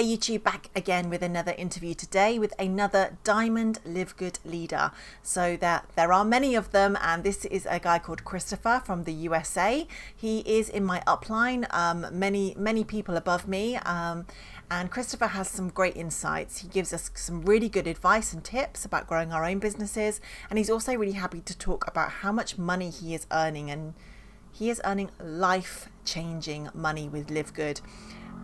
Hey YouTube, back again with another interview today with another Diamond LiveGood leader. So there are many of them, and this is a guy called Cristopher from the USA. He is in my upline, many people above me, and Cristopher has some great insights. He gives us some really good advice and tips about growing our own businesses, and he's also really happy to talk about how much money he is earning, and he is earning life-changing money with LiveGood.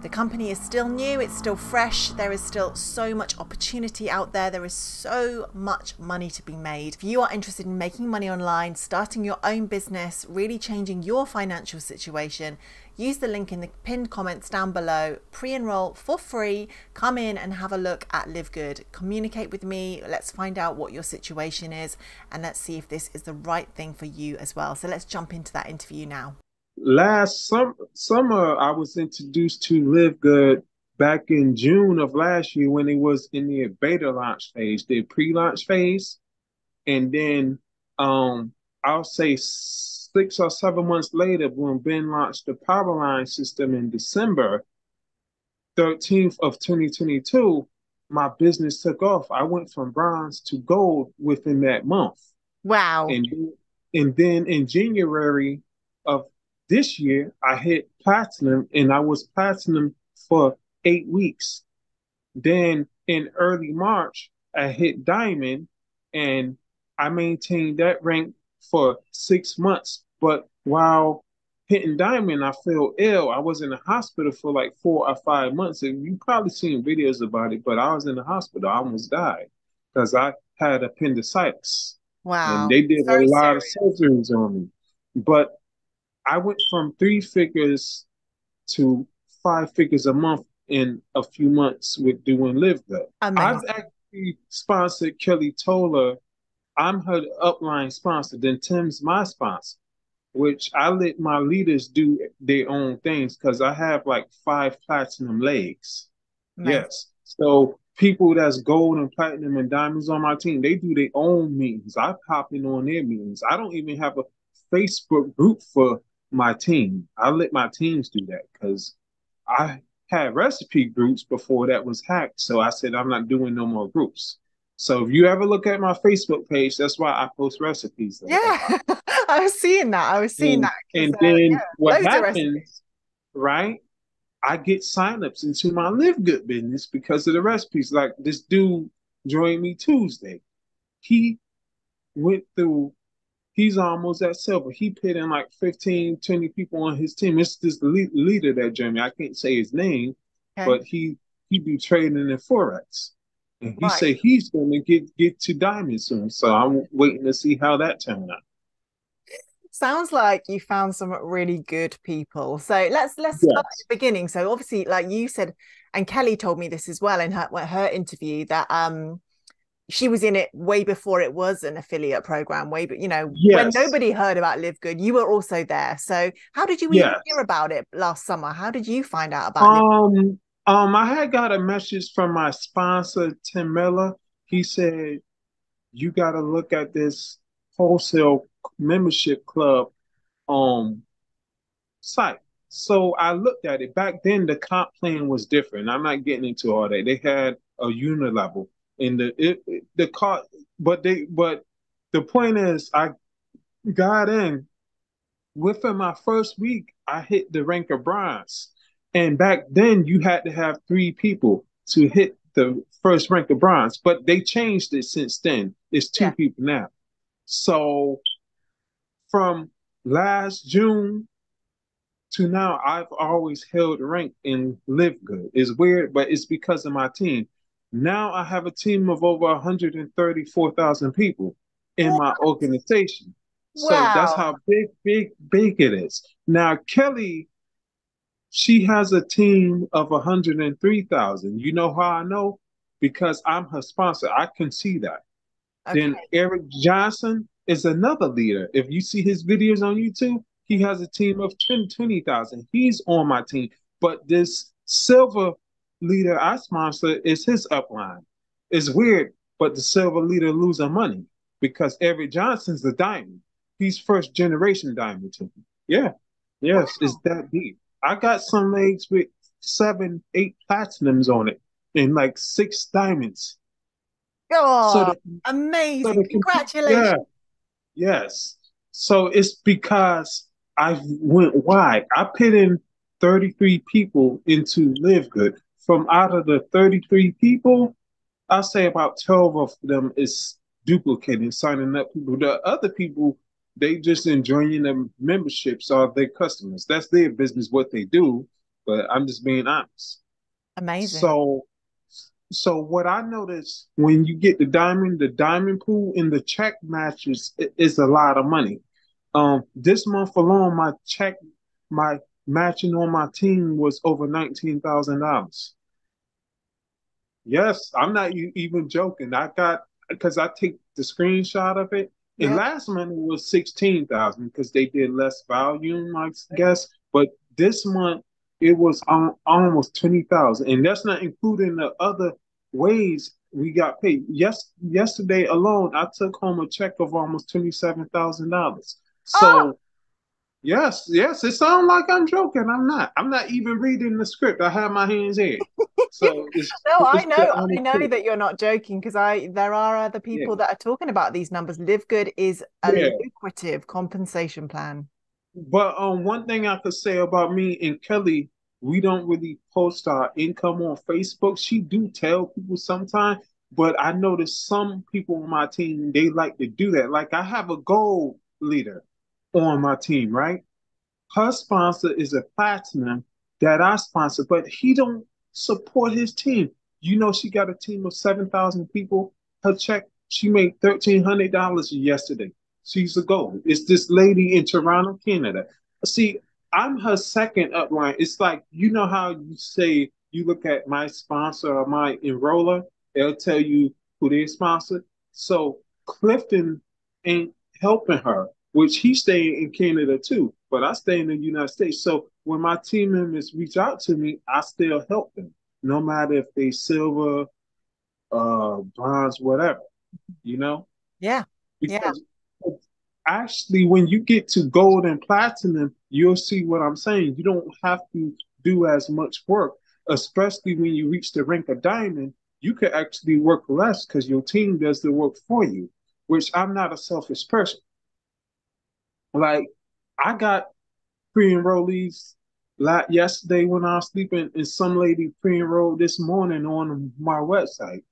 The company is still new, it's still fresh, there is still so much opportunity out there, there is so much money to be made. If you are interested in making money online, starting your own business, really changing your financial situation, use the link in the pinned comments down below, pre-enroll for free, come in and have a look at LiveGood. Communicate with me, let's find out what your situation is, and let's see if this is the right thing for you as well. So let's jump into that interview now. Last summer, I was introduced to LiveGood back in June of last year when it was in the beta launch phase, the pre-launch phase. And then I'll say 6 or 7 months later, when Ben launched the Powerline system in December 13th of 2022, my business took off. I went from bronze to gold within that month. Wow. And then in January of this year, I hit platinum, and I was platinum for 8 weeks. Then in early March, I hit diamond, and I maintained that rank for 6 months. But while hitting diamond, I fell ill. I was in the hospital for like 4 or 5 months, and you probably seen videos about it, but I was in the hospital. I almost died because I had appendicitis, and Wow. they It's did a very lot of serious. surgeries on me. But I went from 3 figures to 5 figures a month in a few months with doing LiveGood. I've Amazing. actually sponsored Kelly Toller. I'm her upline sponsor. Then Tim's my sponsor, which I let my leaders do their own things because I have like 5 platinum legs. Amazing. Yes. So people that's gold and platinum and diamonds on my team, they do their own meetings. I pop in on their meetings. I don't even have a Facebook group for my team. I let my teams do that because I had recipe groups before that was hacked. So I said, I'm not doing no more groups. So if you ever look at my Facebook page, that's why I post recipes there a lot. Yeah, I was seeing that. I was seeing And that because, and then yeah, what loads of recipes. happens, right? I get signups into my LiveGood business because of the recipes. Like this dude joined me Tuesday. He went through, he's almost at silver. He put in like 15, 20 people on his team. It's this leader that joined me. I can't say his name, Okay, but he be trading in Forex. And he right. said he's going to get to diamond soon. So I'm waiting to see how that turned out. Sounds like you found some really good people. So let's start at Yes. the beginning. So obviously, like you said, and Kelly told me this as well in her interview that she was in it way before it was an affiliate program, way but when Yes. nobody heard about LiveGood, you were also there. So how did you even hear Yes. about it last summer? How did you find out about Live? I had got a message from my sponsor, Tim Miller. He said, you got to look at this wholesale membership club um site. So I looked at it. Back then, the comp plan was different. I'm not getting into all that. They had a unit level in the car, but the point is, I got in within my first week. I hit the rank of bronze, and back then you had to have 3 people to hit the first rank of bronze. But they changed it since then. It's two Yeah. people now. So from last June to now, I've always held rank in LiveGood. It's weird, but it's because of my team. Now I have a team of over 134,000 people in my organization. So that's Wow. how big it is. Now, Kelly, she has a team of 103,000. You know how I know? Because I'm her sponsor. I can see that. Then Okay. Eric Johnson is another leader. If you see his videos on YouTube, he has a team of 20,000. He's on my team. But this silver leader I sponsor is his upline. It's weird, but the silver leader losing money because Eric Johnson's the diamond. He's first generation diamond to me. Yeah. Yes, it's Wow. that deep. I got some legs with 7, 8 platinums on it and like 6 diamonds. So Oh, the so amazing. the Congratulations. yeah, yes. So it's because I went wide. I put in 33 people into Live Good. From out of the 33 people, I'll say about 12 of them is duplicating, signing up people. The other people, they just enjoying the memberships or their customers. That's their business, what they do. But I'm just being honest. Amazing. So, so what I noticed when you get the diamond pool in the check matches is a lot of money. This month alone, my matching on my team was over $19,000. Yes, I'm not even joking. I got because I take the screenshot of it, and Yeah. last month it was 16,000 because they did less volume, I guess. But this month it was almost 20,000, and that's not including the other ways we got paid. Yesterday alone, I took home a check of almost $27,000. Oh, So yes, it sounds like I'm joking. I'm not. I'm not even reading the script. I have my hands in. So no, it's the I honest know truth. that you're not joking because there are other Yeah, people that are talking about these numbers. Live Good is a yeah. lucrative compensation plan. But one thing I could say about me and Kelly, we don't really post our income on Facebook. She do tell people sometimes, but I noticed some people on my team they like to do that. Like I have a gold leader on my team, right? Her sponsor is a platinum that I sponsor, but he don't support his team. You know, she got a team of 7,000 people. Her check, she made $1,300 yesterday. She's a gold. It's this lady in Toronto, Canada. See, I'm her second upline. It's like, you know how you say you look at my sponsor or my enroller, they'll tell you who they sponsor. So Clifton ain't helping her, which he's staying in Canada too, but I stay in the United States. So when my team members reach out to me, I still help them, no matter if they silver, bronze, whatever, you know? Yeah. Yeah. Because actually, when you get to gold and platinum, you'll see what I'm saying. You don't have to do as much work, especially when you reach the rank of diamond. You can actually work less because your team does the work for you, which I'm not a selfish person. Like, I got pre-enrollees yesterday when I was sleeping, and some lady pre-enrolled this morning on my website.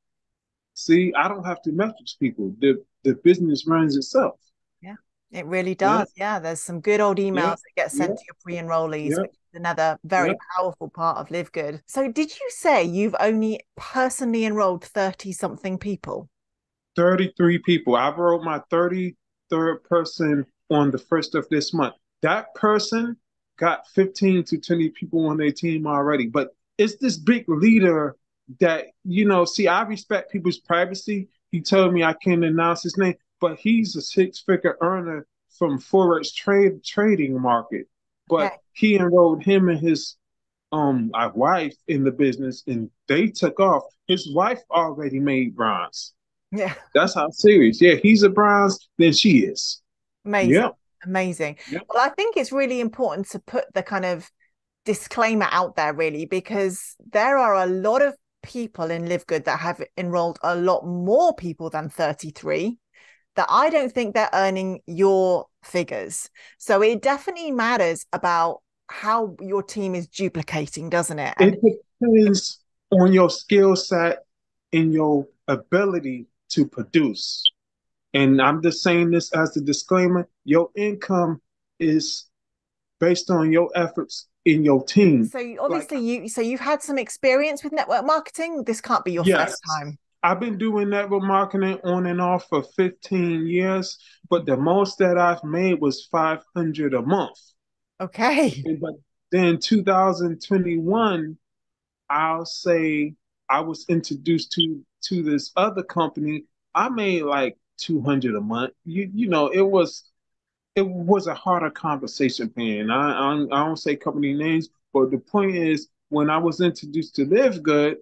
See, I don't have to message people. The business runs itself. Yeah. It really Yeah, does. Yeah. There's some good old yeah, emails that get yeah, sent to your pre-enrollees, yeah, which is another yeah. very powerful part of Live Good. So did you say you've only personally enrolled 30 something people? 33 people. I wrote my 33rd person on the first of this month. That person got 15 to 20 people on their team already. But it's this big leader that, see, I respect people's privacy. He told me I can't announce his name, but he's a six-figure earner from Forex trading market. Okay. But he enrolled him and his my wife in the business and they took off. His wife already made bronze. Yeah. That's how serious. Yeah, he's a bronze, then she is. Amazing. Yeah, Amazing. yeah. Well, I think it's really important to put the kind of disclaimer out there, really, because there are a lot of people in Live Good that have enrolled a lot more people than 33 that I don't think they're earning your figures. So it definitely matters about how your team is duplicating, doesn't it? And It depends on your skill set and your ability to produce. And I'm just saying this as the disclaimer. Your income is based on your efforts in your team. so Like, obviously you've had some experience with network marketing. This can't be your first yes, time. I've been doing network marketing on and off for 15 years, but the most that I've made was 500 a month. Okay. But then 2021, I'll say I was introduced to this other company. I made like 200 a month. It was a harder conversation pan. I don't say company names, but the point is when I was introduced to Live Good,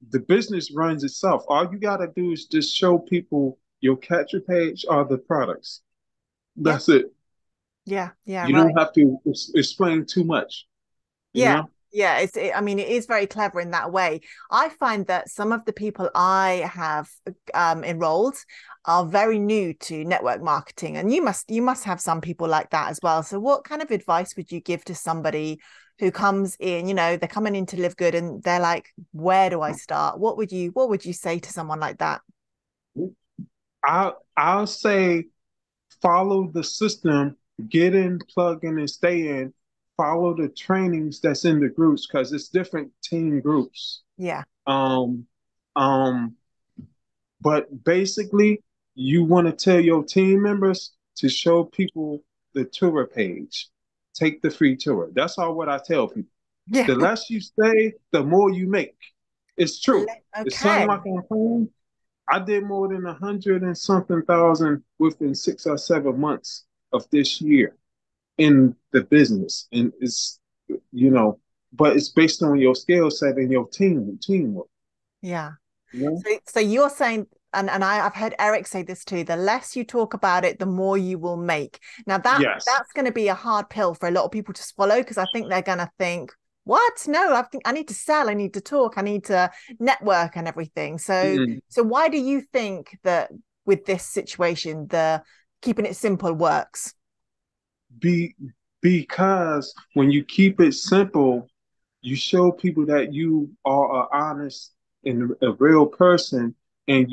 the business runs itself. All you gotta do is just show people your capture page or the products. Yeah. That's it. Yeah. Yeah. You Right. don't have to explain too much, you Yeah. know? Yeah, I mean, it is very clever in that way. I find that some of the people I have enrolled are very new to network marketing, and you must have some people like that as well. So, what kind of advice would you give to somebody who comes in? You know, they're coming in to live good, and they're like, "Where do I start?" What would you say to someone like that? I'll say follow the system, get in, plug in, and stay in. Follow the trainings that's in the groups because it's different team groups. Yeah, Um, um, but basically, you want to tell your team members to show people the tour page. Take the free tour. That's all what I tell people. yeah. The less you stay, the more you make. It's true. It sounds Okay. like I'm playing. I did more than 100 and something thousand within 6 or 7 months of this year in the business. And it's, you know, but it's based on your skill set and your teamwork. Yeah. You know? So you're saying, and I've heard Eric say this too, the less you talk about it, the more you will make. Now Yes. that's going to be a hard pill for a lot of people to swallow because I think they're going to think, what? No, I think I need to sell, I need to talk, I need to network and everything. So Mm. so why do you think that with this situation, the keeping it simple works? Be because when you keep it simple, you show people that you are an honest and a real person, and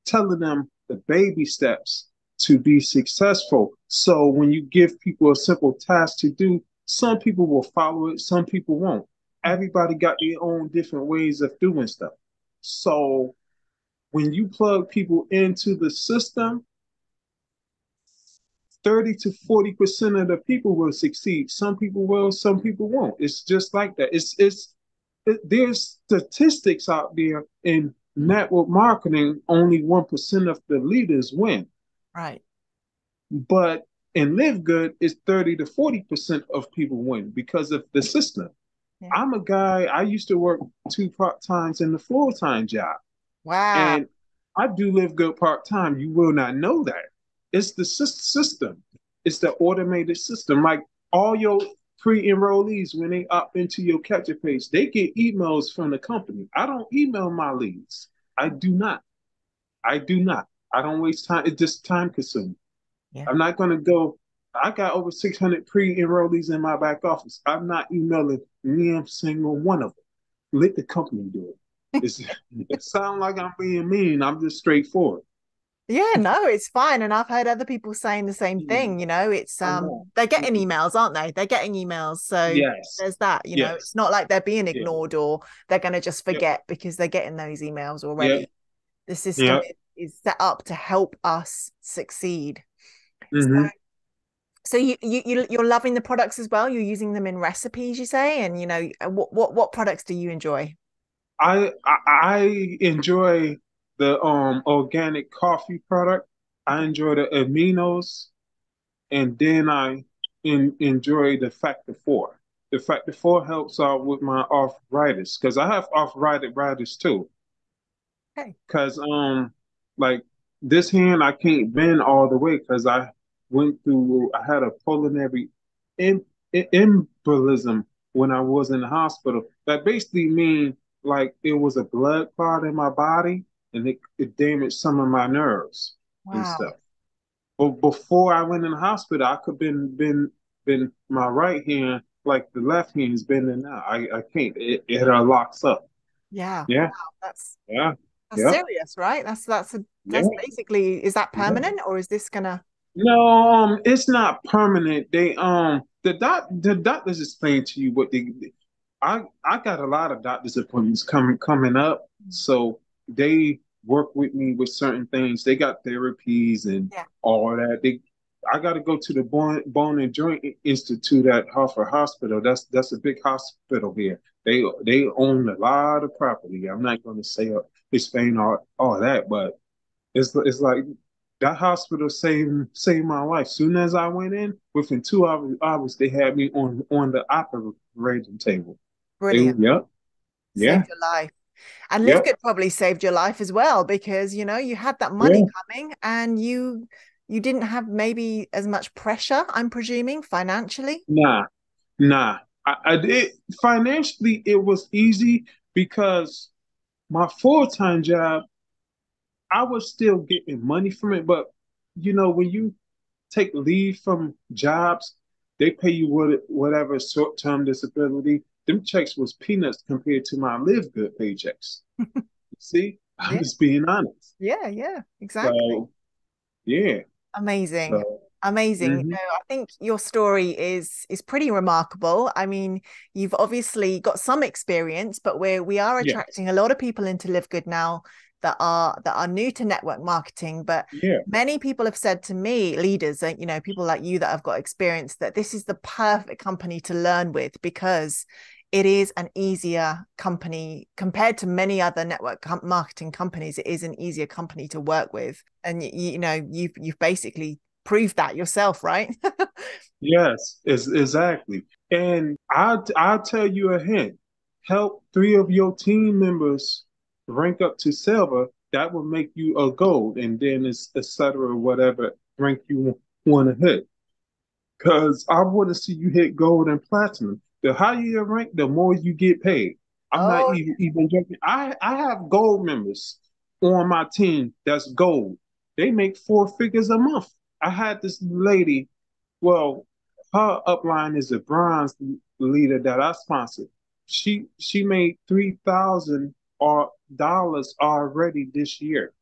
telling them the baby steps to be successful. So when you give people a simple task to do, some people will follow it, some people won't. Everybody got their own different ways of doing stuff. So when you plug people into the system, 30 to 40% of the people will succeed. Some people will, some people won't. It's just like that. There's statistics out there in network marketing, only 1% of the leaders win. Right. But in Live Good, it's 30 to 40% of people win because of the system. Yeah. I'm a guy, I used to work two part times in the full time job. Wow. And I do Live Good part time. You will not know that. It's the system, it's the automated system. Like all your pre enrollees, when they opt into your catcher page, they get emails from the company. I don't email my leads. I do not. I do not. I don't waste time. It's just time consuming. Yeah. I'm not going to go. I got over 600 pre-enrollees in my back office. I'm not emailing me a single one of them. Let the company do it. It sounds like I'm being mean. I'm just straightforward. Yeah, no, it's fine. And I've heard other people saying the same Mm, thing, it's I know. they're getting Mm, emails, aren't they? They're getting emails. So yes. there's that, Yes. it's not like they're being Yeah. ignored or they're gonna just Yep. forget because they're getting those emails Yep. already. The system Yep. is set up to help us succeed. Mm-hmm. So you're loving the products as well. You're using them in recipes, you say, and what products do you enjoy? I enjoy the organic coffee product. I enjoy the aminos, and then I enjoy the factor four. The factor four helps out with my arthritis because I have arthritis too. Okay. Because like this hand I can't bend all the way because I had a pulmonary em, embolism when I was in the hospital. That basically means like it was a blood clot in my body and it damaged some of my nerves and Wow. stuff. But before I went in the hospital, I could been my right hand like the left hand is bending now. I can't. It locks up. Yeah. Yeah, Wow. yeah, That's yeah, serious, right? That's yeah, basically, is that yeah. permanent or is this gonna? No, it's not permanent. The doctors explain to you what I got a lot of doctor's appointments coming up, so they work with me with certain things. They got therapies and Yeah. all that. I got to go to the Bone and Joint Institute at Hartford Hospital. That's a big hospital here. They own a lot of property. I'm not going to say explain all that, but it's like that hospital saved my life. Soon as I went in, within 2 hours they had me on the operating table. Brilliant. Yep, yeah, Saved your life. And yep, LiveGood probably saved your life as well because you had that money yeah. coming and you didn't have maybe as much pressure, I'm presuming, financially. Nah, nah. I did financially. It was easy because my full-time job, I was still getting money from it. But when you take leave from jobs, they pay you whatever short-term disability. Them checks was peanuts compared to my Live Good paychecks. See, I'm Yeah, just being honest. yeah, yeah, exactly. So yeah. Amazing. So Amazing. mhm. No, I think your story is pretty remarkable. I mean, you've obviously got some experience, but we are Yes. attracting a lot of people into Live Good now that are new to network marketing. But Yeah. many people have said to me, leaders, and people like you that have got experience, that this is the perfect company to learn with because it is an easier company compared to many other network marketing companies. It is an easier company to work with, and you've basically proved that yourself, right? Yes. Exactly. And I'll tell you a hint. Help three of your team members rank up to silver. That will make you a gold, and then it's et cetera, whatever rank you want to hit. Because I want to see you hit gold and platinum. The higher your rank, the more you get paid. I'm not Oh, even joking. I have gold members on my team that's gold. They make four figures a month. I had this lady, well, her upline is a bronze leader that I sponsored. She made $3,000 already this year.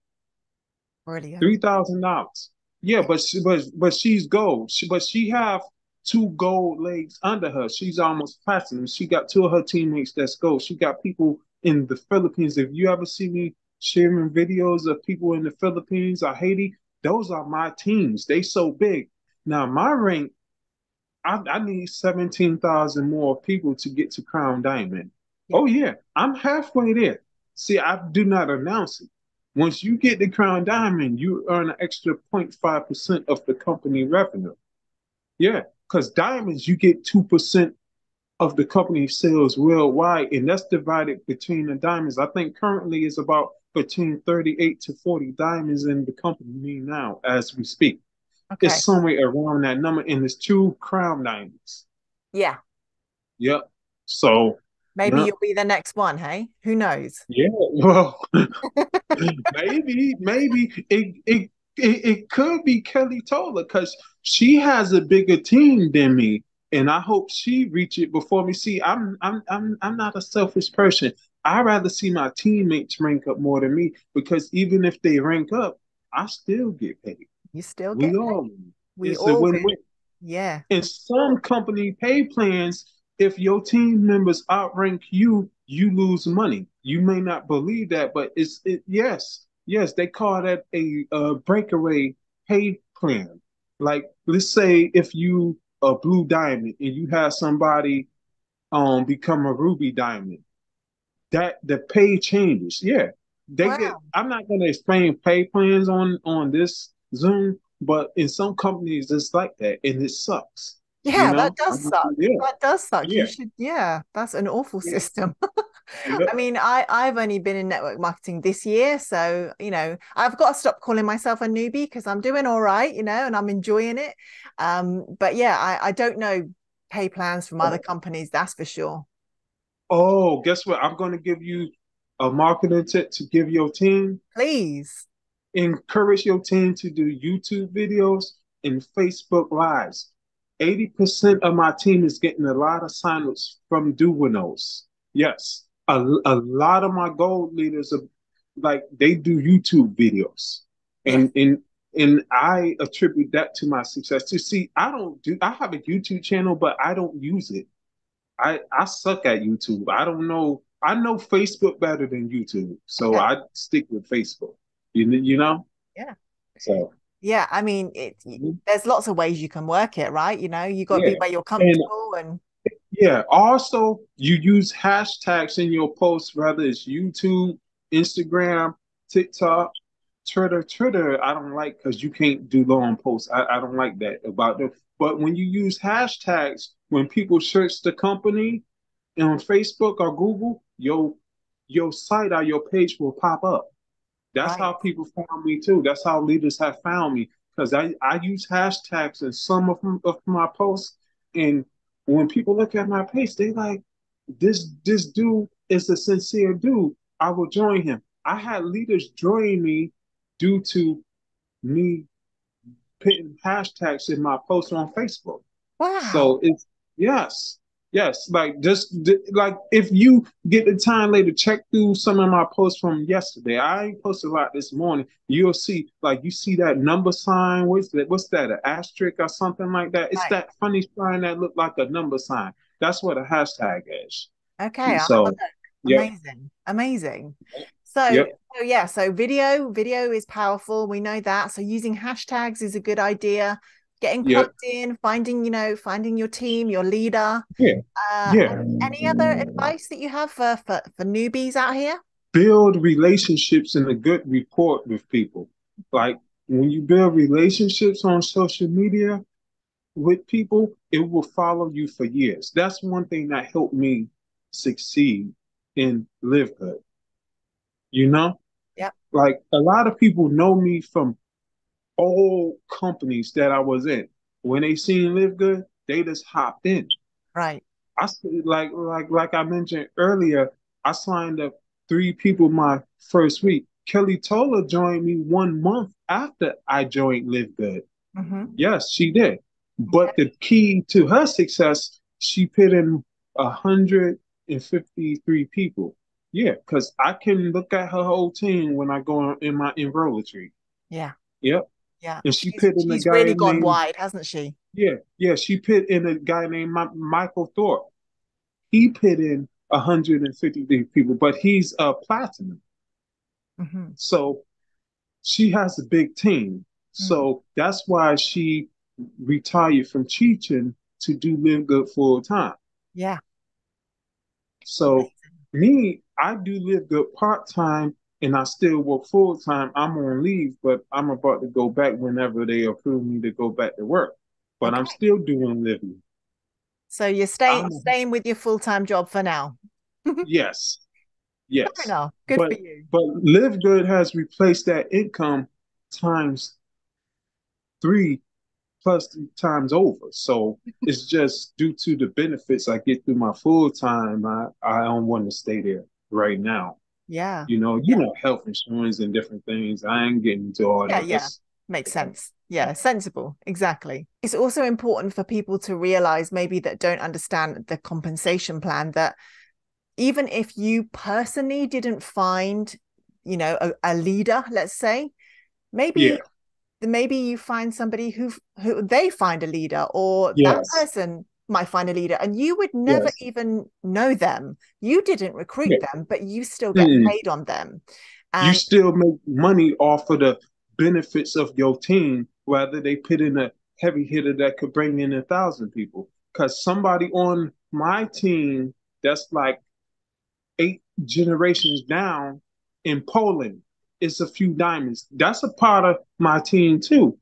brilliant. $3,000. Yeah, but she's gold. But she have two gold legs under her. She's almost platinum. She got two of her teammates that's gold. She got people in the Philippines. If you ever see me sharing videos of people in the Philippines or Haiti, those are my teams. They so big. Now my rank, I need 17,000 more people to get to Crown Diamond. Yeah. Oh yeah, I'm halfway there. See, I do not announce it. Once you get the Crown Diamond, you earn an extra 0.5% of the company revenue. Yeah, because diamonds, you get 2% of the company sales worldwide, and that's divided between the diamonds. I think currently it's about between 38 to 40 diamonds in the company now as we speak. Okay. It's somewhere around that number, and it's two crown diamonds. Yeah. Yep. So, Maybe yep. you'll be the next one, hey? Who knows? Yeah. Well, maybe it could be Kelly Tola because she has a bigger team than me, and I hope she reach it before me. See, I'm not a selfish person. I rather see my teammates rank up more than me because even if they rank up, I still get paid. You still We get all paid. win. We It's a all win. win-win. Yeah. In some company pay plans, if your team members outrank you, you lose money. You may not believe that, but yes, they call that a breakaway pay plan. Like let's say if you a blue diamond and you have somebody become a ruby diamond, that the pay changes. Yeah, they get. Wow. I'm not going to explain pay plans on this Zoom, but in some companies it's like that, and it sucks. You Yeah, that know? does suck. Yeah, That does suck. yeah, You should, yeah, that's an awful yeah, system. yeah. I mean, I've only been in network marketing this year, so I've got to stop calling myself a newbie because I'm doing all right, and I'm enjoying it. But yeah, I don't know pay plans from other Oh, companies, that's for sure. oh, guess what? I'm going to give you a marketing tip to give your team. Please. Encourage your team to do YouTube videos and Facebook Lives. 80% of my team is getting a lot of signups from doing those. Yes, a lot of my gold leaders are like they do YouTube videos, Yes. and I attribute that to my success. You see, I have a YouTube channel, but I don't use it. I suck at YouTube. I don't know. I know Facebook better than YouTube, so Okay. I stick with Facebook. You know? Yeah. So Yeah. I mean, mhm. there's lots of ways you can work it, right? You got to be Yeah. where you're And comfortable and yeah, also you use hashtags in your posts, whether it's YouTube, Instagram, TikTok, Twitter. Twitter, I don't like because you can't do long posts. I don't like that about them. But when you use hashtags, when people search the company on Facebook or Google, your site or your page will pop up. That's right. how people found me too. That's how leaders have found me because I use hashtags in some of my posts, and when people look at my page, they like, this dude is a sincere dude. I will join him. I had leaders join me due to me putting hashtags in my posts on Facebook. Wow. So it's yes, yes. Like just like if you get the time later, check through some of my posts from yesterday. I ain't posted a lot this morning. You'll see, like you see that number sign. What's that? An asterisk or something like that? It's Right. that funny sign that look like a number sign. That's what a hashtag is. Okay, I'll have a So, look. yep, Amazing. Amazing. So, yep, so yeah, so video is powerful. We know that. So using hashtags is a good idea. Getting yep, plugged in, finding your team, your leader. yeah, yeah. Any other advice that you have for newbies out here? Build relationships and a good rapport with people. Like when you build relationships on social media with people, it will follow you for years. That's one thing that helped me succeed in Live Good. You know, Yep. like a lot of people know me from old companies that I was in. When they seen Live Good, they just hopped in. Right. Like I mentioned earlier, I signed up 3 people my first week. Kelly Tola joined me 1 month after I joined Live Good. Hmm. Yes, she did. But Okay. the key to her success, she put in 153 people. Yeah, because I can look at her whole team when I go in my enrollatry. Yeah. Yep. Yeah. And she put in a She's guy really gone named, wide, hasn't she? yeah, she put in a guy named Michael Thorpe. He put in 150 people, but he's a platinum. Hmm. So she has a big team. Mm. So that's why she retired from teaching to do Live Good full time. Yeah. So me, I do Live Good part time and I still work full time. I'm on leave, but I'm about to go back whenever they approve me to go back to work. But I'm Okay. still doing living. So you're I'm staying with your full-time job for now. Fair yes, yes. enough. Good But for you. Live Good has replaced that income times 3 plus times over. So it's just due to the benefits I get through my full time. I don't want to stay there right now. Yeah. You Yeah. know, health insurance and different things. I ain't getting into all Yeah. that. Yeah. Makes sense. Yeah. Sensible. Exactly. It's also important for people to realize maybe that don't understand the compensation plan that even if you personally didn't find, a leader, let's say, Yeah, maybe maybe you find somebody who they find a leader or that yes, person might find a leader and you would never yes, even know them. You didn't recruit yeah. them, but you still get Mm. paid on them. You And still make money off of the benefits of your team, whether they put in a heavy hitter that could bring in 1,000 people. Because somebody on my team that's like 8 generations down in Poland is a few diamonds. That's a part of my team too.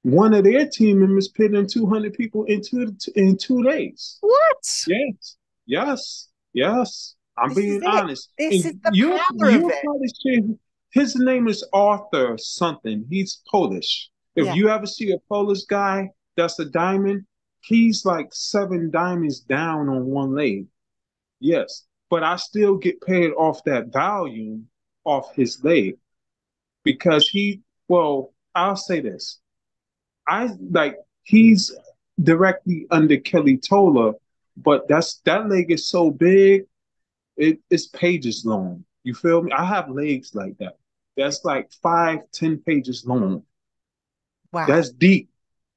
One of their team members put in 200 people in 2 days. what? Yes, yes, yes. I'm This is being it. honest. This is And the power of you'll it. probably see his name is Arthur something. He's Polish. If Yeah. you ever see a Polish guy that's a diamond, he's like 7 diamonds down on one leg. Yes, but I still get paid off that volume off his leg because well, I'll say this. I like he's directly under Kelly Tola, but that leg is so big, it's pages long. You feel me? I have legs like that. That's like 5, 10 pages long. Wow. That's deep.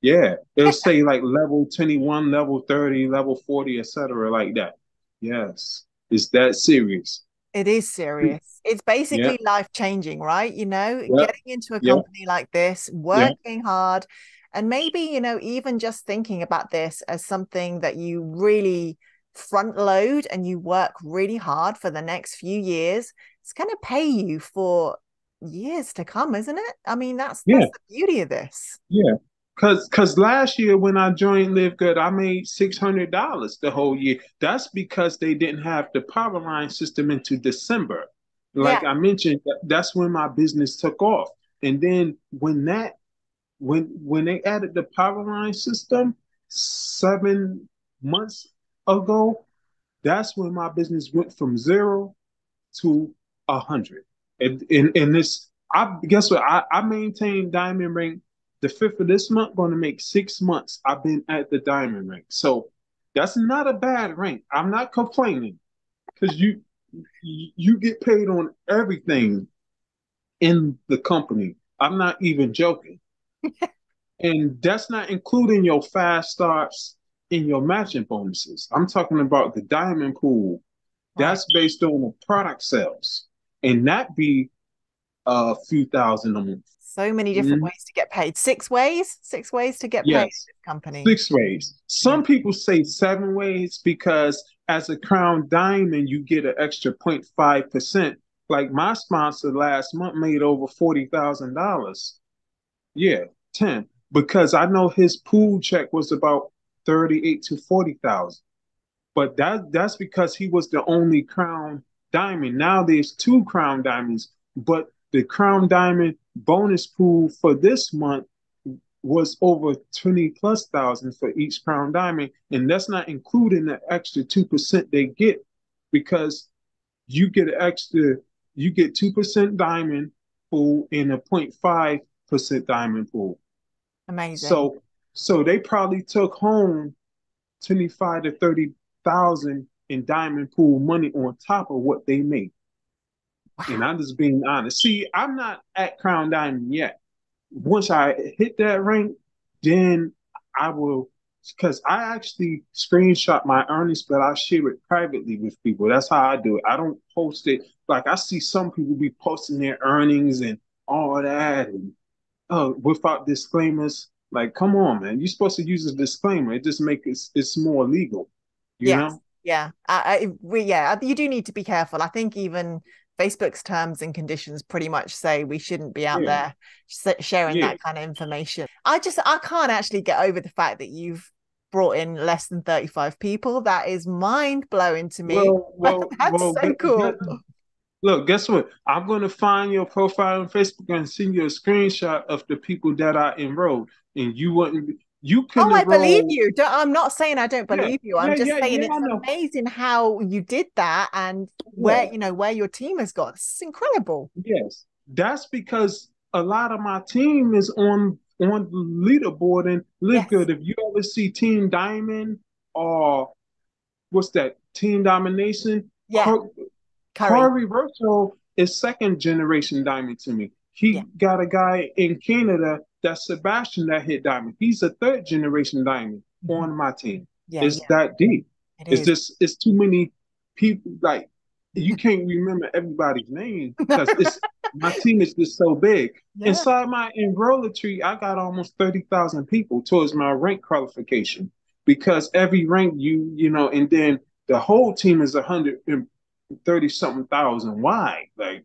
Yeah. It'll say like level 21, level 30, level 40, etc. like that. Yes. It's that serious. It is serious. It's basically Yep, life changing, right? yep, Getting into a yep, company like this, yep, working hard, and maybe, even just thinking about this as something that you really front load and you work really hard for the next few years, it's going to pay you for years to come, isn't it? I mean, yeah, that's the beauty of this. yeah. Cause last year when I joined Live Good, I made $600 the whole year. That's because they didn't have the power line system into December. Yeah. Like I mentioned, that's when my business took off. And then when they added the power line system, 7 months ago, that's when my business went from 0 to 100. And this, I guess what, I maintained diamond rank. The 5th of this month, going to make 6 months I've been at the diamond rank. So that's not a bad rank. I'm not complaining because you get paid on everything in the company. I'm not even joking. And that's not including your fast starts and your matching bonuses. I'm talking about the diamond pool. Right. That's based on the product sales. And that be a few thousand a month. So many different ways to get paid. 6 ways? 6 ways to get paid in Yes, this company. 6 ways. Yeah. Some people say 7 ways because as a crown diamond, you get an extra 0.5%. Like my sponsor last month made over $40,000. Yeah, 10. Because I know his pool check was about 38 to 40,000. But that's because he was the only crown diamond. Now there's 2 crown diamonds, but the crown diamond bonus pool for this month was over 20 plus thousand for each crown diamond. And that's not including the extra 2% they get because you get an extra, you get 2% diamond pool and a 0.5% diamond pool. Amazing. So they probably took home 25 to 30,000 in diamond pool money on top of what they made. And Wow. I'm just being honest. See, I'm not at crown diamond yet. Once I hit that rank, then I will, because I actually screenshot my earnings, but I share it privately with people. That's how I do it. I don't post it. Like I see some people be posting their earnings and all that, and without disclaimers. Like, come on, man. You're supposed to use a disclaimer. It just makes it's more legal, you Yes. know? Yeah. You do need to be careful. I think even Facebook's terms and conditions pretty much say we shouldn't be out Yeah, there sharing yeah. that kind of information. I can't actually get over the fact that you've brought in less than 35 people. That is mind blowing to me. That's so cool. Look, guess what? I'm going to find your profile on Facebook and send you a screenshot of the people that I enrolled. And you Oh, can I believe enroll. you. I'm not saying I don't Yeah, believe you. I'm yeah, just yeah, saying yeah, it's I know. amazing how you did that and Yeah, where your team has got. It's incredible. yes. That's because a lot of my team is on the leaderboard and live Yes. good. If you ever see Team Diamond or what's that, Team Domination, Yeah. Curry. Corey Virtual is second generation diamond to me. Yeah. He got a guy in Canada that's Sebastian that hit diamond. He's a third generation diamond Mhm. on my team. Yeah. It's Yeah. that deep. It It's is. just it's too many people. Like you can't remember everybody's name because it's my team is just so big. Yeah. Inside my enroller tree, I got almost 30,000 people towards my rank qualification because every rank and then the whole team is 130 something thousand. Why? Like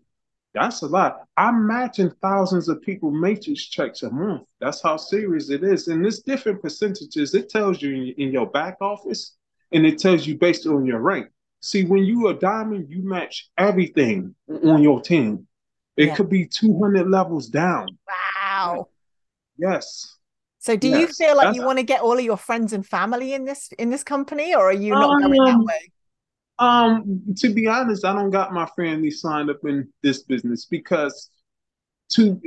that's a lot. I'm matching thousands of people matrix checks a month. That's how serious it is. And it's different percentages. It tells you in your back office and it tells you based on your rank. See, when you a diamond, you match everything on your team. It Yeah. could be 200 levels down. Yeah. Wow. Yes. So do you Yes. feel like That's you want to get all of your friends and family in this company, or are you not going that um way? to be honest, I don't got my family signed up in this business because too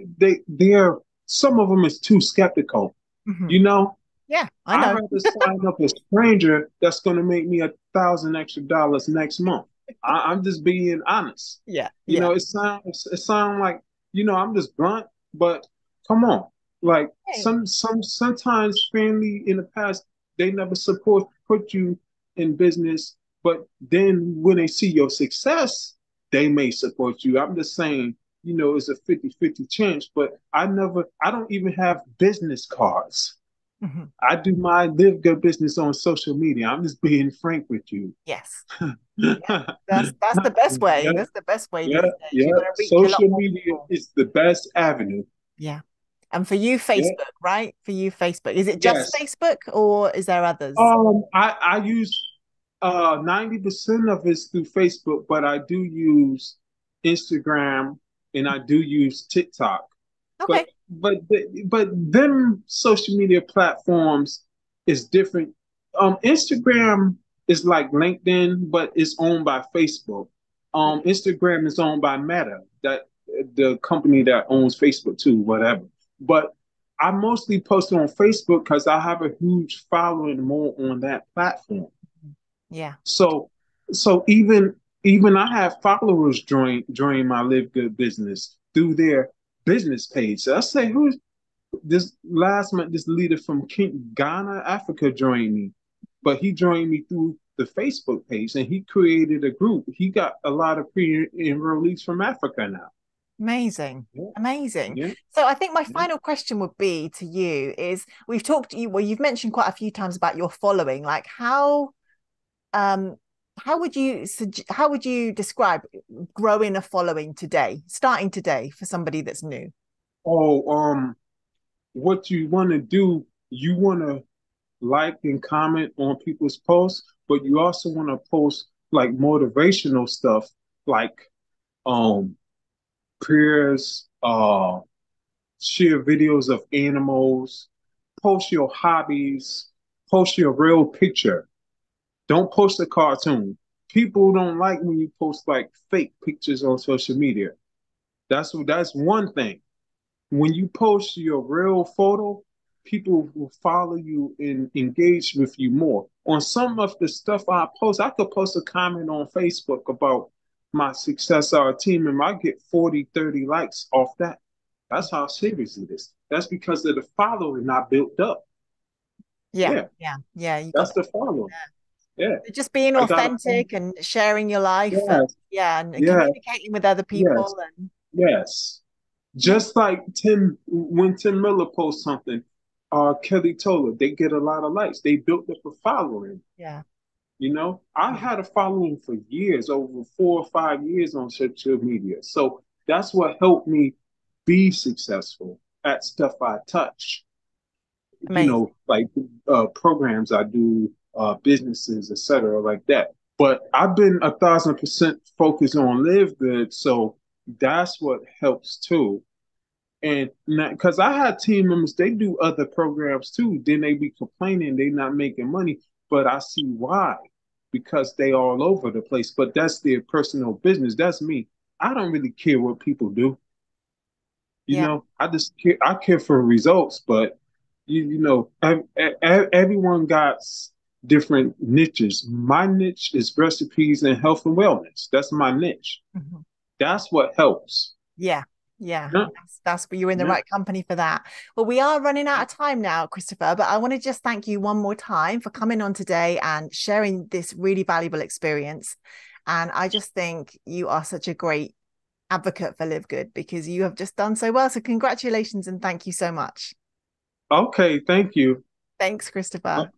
they're some of them is too skeptical. Mhm. You know, Yeah, I I'd know. rather sign up a stranger that's going to make me $1,000 extra dollars next month. I'm just being honest. Yeah. You Yeah. know, it sound like I'm just blunt, but come on, like Hey. sometimes family in the past they never put you in business, but then when they see your success, they may support you. I'm just saying, it's a 50-50 chance, but I don't even have business cards. Mhm. I do my live good business on social media. I'm just being frank with you. Yes. Yeah. yeah, That's the best way. That's the best way yeah, these days. yeah. You're going to reach a lot Social more media people. is the best avenue. Yeah. And for you, Yeah. Facebook, right? For you, Facebook. Is it just Yes. Facebook or is there others? I use 90% of it's through Facebook, but I do use Instagram and I do use TikTok. Okay. But them social media platforms is different. Instagram is like LinkedIn, but it's owned by Facebook. Instagram is owned by Meta, that the company that owns Facebook too, whatever. But I mostly post on Facebook because I have a huge following more on that platform. Yeah. So so even I have followers join my Live Good business through their business page. So I say, who's this last month? This leader from Ghana, Africa joined me, but he joined me through the Facebook page and he created a group. He got a lot of pre-enrollees from Africa now. Amazing. Yeah, Amazing. yeah, So I think my yeah. final question would be to you is we've talked to you, well, you've mentioned quite a few times about your following. Like um how would you describe growing a following today, starting today for somebody that's new? Oh, what you want to do, you want to like and comment on people's posts, but you also want to post like motivational stuff, like um prayers, share videos of animals, post your hobbies, post your real picture. Don't post a cartoon. People don't like when you post like fake pictures on social media. That's one thing. When you post your real photo, people will follow you and engage with you more. On some of the stuff I post, I could post a comment on Facebook about my success or team and I get 40, 30 likes off that. That's how serious it is. That's because of the following I built up. Yeah, Yeah, yeah, you got that's that. the following. Yeah, Just being I got a authentic and sharing your life and yes, yeah, and yes, communicating with other yes, people and yes. yeah, Just like Tim, when Tim Miller posts something, Kelly Tola, they get a lot of likes. They built up a following. yeah, You know, I yeah. had a following for years, over 4 or 5 years on social media. So that's what helped me be successful at stuff I touch. Amazing. Like programs I do, businesses, etc., like that. But I've been 1,000% focused on Live Good, so that's what helps too. And because I had team members, they do other programs too. Then they be complaining they not making money, but I see why, because they all over the place. But that's their personal business. That's me. I don't really care what people do. Yeah. I just care. I care for results, but everyone got different niches. My niche is recipes and health and wellness. That's my niche. Mhm. That's what helps. Yeah. Yeah. Yeah, That's you're in the yeah. right company for that. Well, we are running out of time now, Christopher, but I want to just thank you one more time for coming on today and sharing this really valuable experience. And I just think you are such a great advocate for Live Good because you have just done so well. So congratulations and thank you so much. Okay, thank you. Thanks, Christopher.